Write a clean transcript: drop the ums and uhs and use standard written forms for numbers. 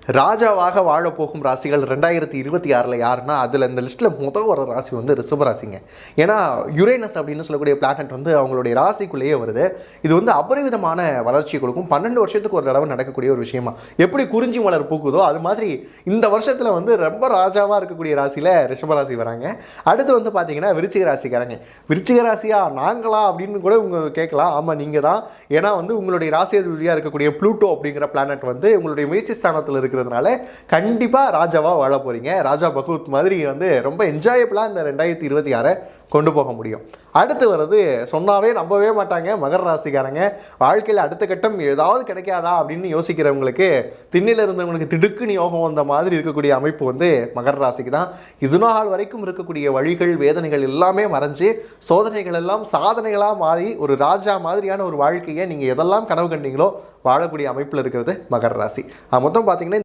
ராஜாவாக வாழப்போகும் ராசிகள் 2026 யாருன்னா அதில் இந்த லிஸ்ட்டில் முதல் வர ராசி வந்து ரிஷப ராசிங்க. ஏன்னா யுரேனஸ் அப்படின்னு சொல்லக்கூடிய பிளானட் வந்து அவங்களுடைய ராசிக்குள்ளேயே வருது. இது வந்து அபரிவிதமான வளர்ச்சியை கொடுக்கும். 12 வருஷத்துக்கு ஒரு தடவை நடக்கக்கூடிய ஒரு விஷயமா. எப்படி குறிஞ்சி மலர் பூக்குதோ அது மாதிரி இந்த வருஷத்தில் வந்து ரொம்ப ராஜாவாக இருக்கக்கூடிய ராசியில் ரிஷபராசி வராங்க. அடுத்து வந்து பார்த்தீங்கன்னா விருச்சிக ராசிக்காரங்க. விருச்சிக ராசியா நாங்களா அப்படின்னு கூட உங்க கேட்கலாம். ஆமாம், நீங்கள் தான். ஏன்னா வந்து உங்களுடைய ராசி அதிபதியாக இருக்கக்கூடிய ப்ளூட்டோ அப்படிங்கிற பிளானட் வந்து உங்களுடைய முயற்சி ஸ்தானத்தில் இருக்கிறதுனால கண்டிப்பாக ராஜாவாக வாழ போகிறீங்க. ராஜா பகவத் மாதிரி வந்து ரொம்ப என்ஜாயபிளாக இந்த 2026 கொண்டு போக முடியும். அடுத்து வர்றது சொன்னாவே நம்பவே மாட்டாங்க மகர ராசிக்காரங்க. வாழ்க்கையில் அடுத்த கட்டம் ஏதாவது கிடைக்காதா அப்படின்னு யோசிக்கிறவங்களுக்கு, திண்ணில இருந்தவங்களுக்கு திடுக்குன்னு யோகம் வந்த மாதிரி இருக்கக்கூடிய அமைப்பு வந்து மகர ராசிக்கு தான். இது நாள் வரைக்கும் இருக்கக்கூடிய வழிகள் வேதனைகள் எல்லாமே மறைஞ்சு சோதனைகள் எல்லாம் சாதனைகளாக மாறி ஒரு ராஜா மாதிரியான ஒரு வாழ்க்கையை நீங்கள் எதெல்லாம் கனவு கண்டீங்களோ வாழக்கூடிய அமைப்பில் இருக்கிறது மகர ராசி. மொத்தம் பார்த்தீங்கன்னா